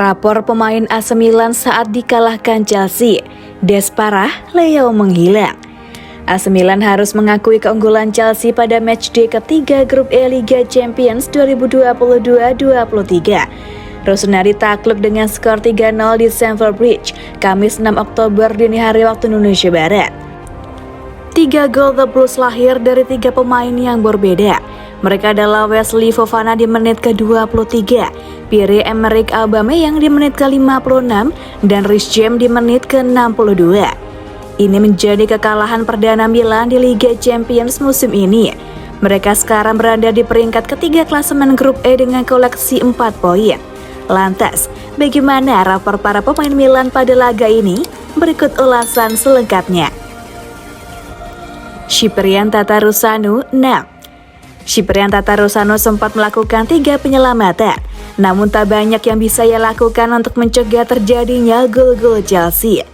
Rapor pemain AC Milan saat dikalahkan Chelsea. Des parah, Leo menghilang. AC Milan harus mengakui keunggulan Chelsea pada matchday ketiga grup E Liga Champions 2022-23. Rossoneri takluk dengan skor 3-0 di Stamford Bridge, Kamis 6 Oktober dini hari waktu Indonesia Barat. 3 gol The Blues lahir dari 3 pemain yang berbeda. Mereka adalah Wesley Fofana di menit ke-23, Pierre-Emerick Aubameyang di menit ke-56, dan Reece James di menit ke-62. Ini menjadi kekalahan perdana Milan di Liga Champions musim ini. Mereka sekarang berada di peringkat ketiga klasemen grup E dengan koleksi 4 poin. Lantas, bagaimana rapor para pemain Milan pada laga ini? Berikut ulasan selengkapnya. Cyprian Tatarusanu 6. Cyprian Tatarusanu sempat melakukan 3 penyelamatan, namun tak banyak yang bisa ia lakukan untuk mencegah terjadinya gol-gol Chelsea.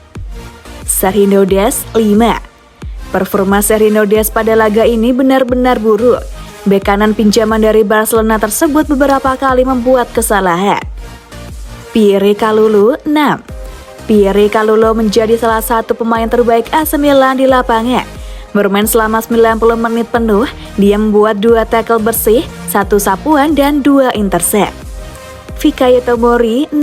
Sergio Des 5. Performa Sergio Des pada laga ini benar-benar buruk. Bek kanan pinjaman dari Barcelona tersebut beberapa kali membuat kesalahan. Pierre Kalulu 6. Pierre Kalulu menjadi salah satu pemain terbaik AC Milan di lapangan. Bermain selama 90 menit penuh, dia membuat 2 tackle bersih, 1 sapuan, dan 2 intercept. Fikayo Tomori 6.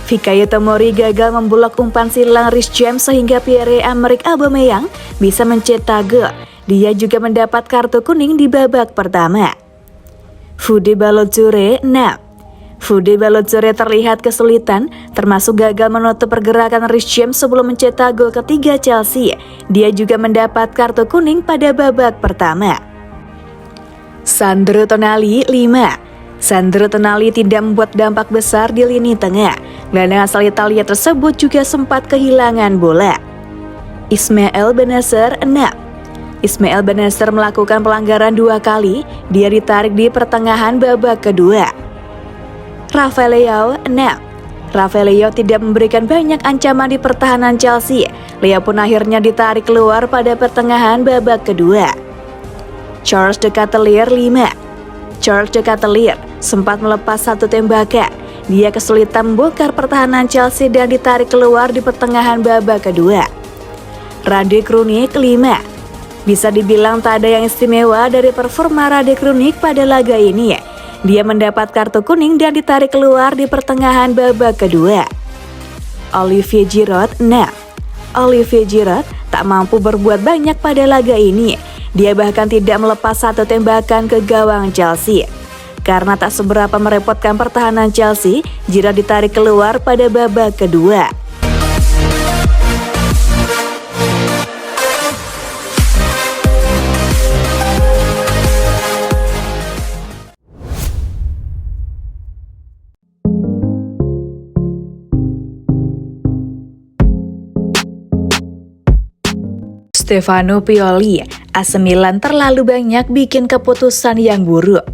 Fikayo Tomori gagal memblok umpan silang Reece James sehingga Pierre-Emerick Aubameyang bisa mencetak gol. Dia juga mendapat kartu kuning di babak pertama. Fode Ballo-Touré 6. Fode Ballo-Touré terlihat kesulitan, termasuk gagal menutup pergerakan Reece James sebelum mencetak gol ketiga Chelsea. Dia juga mendapat kartu kuning pada babak pertama. Sandro Tonali 5. Sandro Tonali tidak membuat dampak besar di lini tengah. Gelandang asal Italia tersebut juga sempat kehilangan bola. Ismail Bennacer 6. Ismail Bennacer melakukan pelanggaran 2 kali. Dia ditarik di pertengahan babak kedua. Rafael Leao 6. Rafael Leao tidak memberikan banyak ancaman di pertahanan Chelsea. Leao pun akhirnya ditarik keluar pada pertengahan babak kedua. Charles De Ketelaere 5. Charles De Ketelaere sempat melepas 1 tembakan. Dia kesulitan membongkar pertahanan Chelsea dan ditarik keluar di pertengahan babak kedua. Rade Krunic 5. Bisa dibilang tak ada yang istimewa dari performa Rade Krunic pada laga ini. Dia mendapat kartu kuning dan ditarik keluar di pertengahan babak kedua. Olivier Giroud 6. Olivier Giroud tak mampu berbuat banyak pada laga ini. Dia bahkan tidak melepas 1 tembakan ke gawang Chelsea. Karena tak seberapa merepotkan pertahanan Chelsea, Giroud ditarik keluar pada babak kedua. Stefano Pioli, AC Milan terlalu banyak bikin keputusan yang buruk.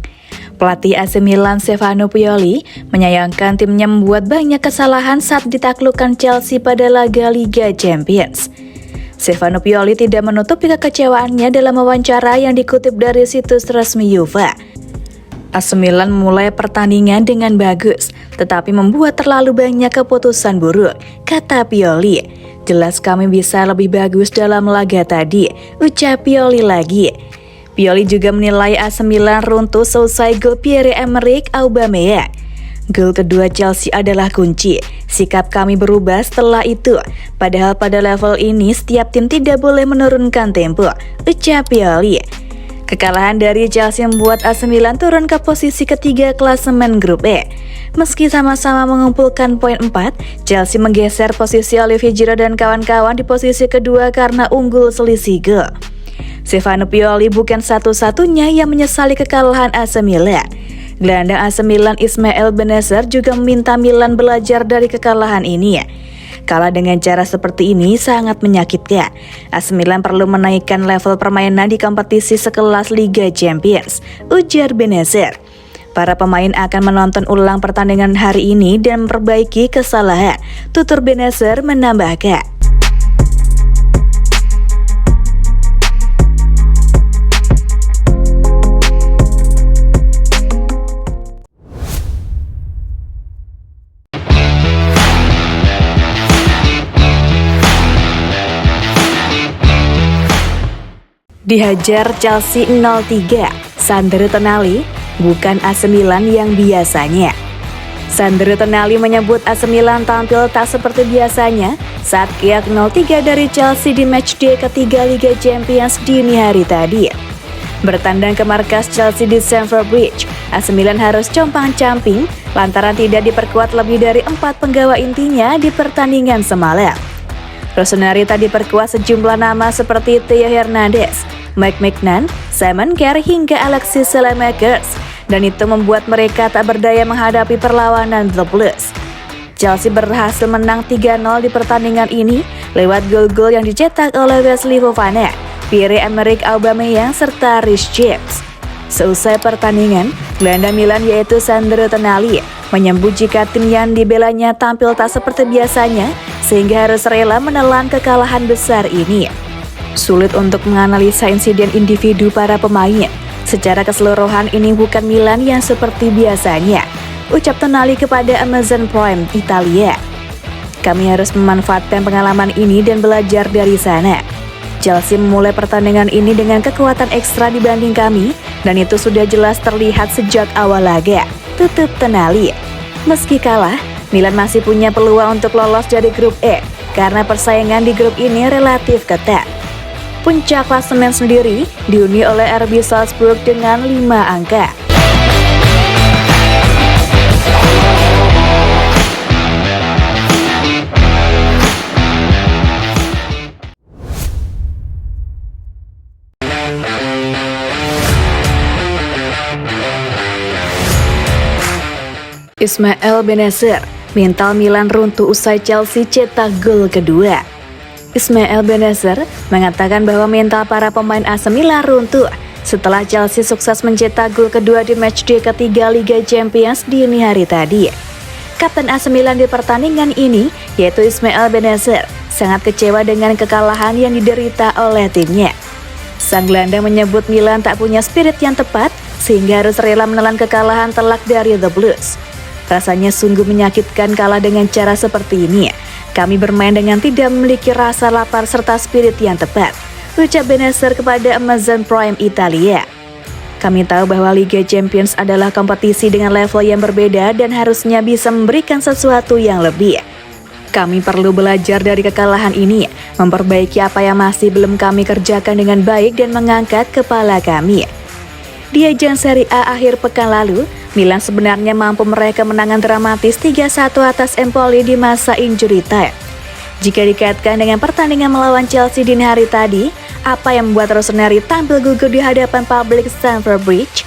Pelatih AC Milan Stefano Pioli menyayangkan timnya membuat banyak kesalahan saat ditaklukkan Chelsea pada laga Liga Champions. Stefano Pioli tidak menutupi kekecewaannya dalam wawancara yang dikutip dari situs resmi UEFA. AC Milan memulai pertandingan dengan bagus, tetapi membuat terlalu banyak keputusan buruk, kata Pioli. Jelas kami bisa lebih bagus dalam laga tadi, ucap Pioli lagi. Pioli juga menilai AC Milan runtuh selesai gol Pierre-Emerick Aubameyang. Gol kedua Chelsea adalah kunci. Sikap kami berubah setelah itu. Padahal pada level ini setiap tim tidak boleh menurunkan tempo, ucap Pioli. Kekalahan dari Chelsea membuat AC Milan turun ke posisi ketiga klasemen grup E. Meski sama-sama mengumpulkan poin 4, Chelsea menggeser posisi Olivier Giroud dan kawan-kawan di posisi kedua karena unggul selisih gol. Stefano Pioli bukan satu-satunya yang menyesali kekalahan AC Milan. Gelandang AC Milan Ismail Bennacer juga meminta Milan belajar dari kekalahan ini. Kalah dengan cara seperti ini sangat menyakitkan. AC Milan perlu menaikkan level permainan di kompetisi sekelas Liga Champions, ujar Bennacer. Para pemain akan menonton ulang pertandingan hari ini dan memperbaiki kesalahan, tutur Bennacer menambahkan. Dihajar Chelsea 0-3, Sandro Tonali bukan AC Milan yang biasanya. Sandro Tonali menyebut AC Milan tampil tak seperti biasanya saat kiak 0-3 dari Chelsea di matchday ketiga Liga Champions dini hari tadi. Bertandang ke markas Chelsea di Stamford Bridge, AC Milan harus compang-camping lantaran tidak diperkuat lebih dari 4 penggawa intinya di pertandingan semalam. Rossoneri tadi diperkuat sejumlah nama seperti Theo Hernandez, Mike Maignan, Simon Kjær hingga Alexis Saelemaekers, dan itu membuat mereka tak berdaya menghadapi perlawanan The Blues. Chelsea berhasil menang 3-0 di pertandingan ini lewat gol-gol yang dicetak oleh Wesley Fofana, Pierre-Emerick Aubameyang serta Reece James. Seusai pertandingan, gelandang Milan yaitu Sandro Tonali menyebut jika tim yang dibelanya tampil tak seperti biasanya sehingga harus rela menelan kekalahan besar ini. Sulit untuk menganalisa insiden individu para pemain. Secara keseluruhan ini bukan Milan yang seperti biasanya, ucap Tonali kepada Amazon Prime Italia. Kami harus memanfaatkan pengalaman ini dan belajar dari sana. Chelsea memulai pertandingan ini dengan kekuatan ekstra dibanding kami, dan itu sudah jelas terlihat sejak awal laga, tutup Tonali. Meski kalah, Milan masih punya peluang untuk lolos dari grup E, karena persaingan di grup ini relatif ketat. Puncak klasemen sendiri dihuni oleh RB Salzburg dengan 5 angka. Ismail Bennacer, mental Milan runtuh usai Chelsea cetak gol kedua. Ismail Bennacer mengatakan bahwa mental para pemain AC Milan runtuh setelah Chelsea sukses mencetak gol kedua di matchday ketiga Liga Champions dini hari tadi. Kapten AC Milan di pertandingan ini, yaitu Ismail Bennacer, sangat kecewa dengan kekalahan yang diderita oleh timnya. Sang gelandang menyebut Milan tak punya spirit yang tepat sehingga harus rela menelan kekalahan telak dari The Blues. Rasanya sungguh menyakitkan kalah dengan cara seperti ini. Kami bermain dengan tidak memiliki rasa lapar serta spirit yang tepat, ucap Bennacer kepada Amazon Prime Italia. Kami tahu bahwa Liga Champions adalah kompetisi dengan level yang berbeda dan harusnya bisa memberikan sesuatu yang lebih. Kami perlu belajar dari kekalahan ini, memperbaiki apa yang masih belum kami kerjakan dengan baik dan mengangkat kepala kami. Di ajang Serie A akhir pekan lalu, Milan sebenarnya mampu meraih kemenangan dramatis 3-1 atas Empoli di masa injury time. Jika dikaitkan dengan pertandingan melawan Chelsea dini hari tadi, apa yang membuat Rossoneri tampil gugur di hadapan publik Stamford Bridge?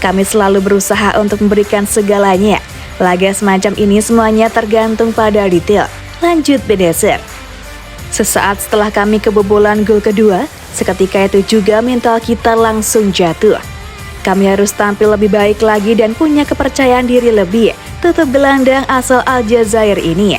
Kami selalu berusaha untuk memberikan segalanya. Laga semacam ini semuanya tergantung pada detail, lanjut Bennacer. Sesaat setelah kami kebobolan gol kedua, seketika itu juga mental kita langsung jatuh. Kami harus tampil lebih baik lagi dan punya kepercayaan diri lebih, tutup gelandang asal Aljazair ini.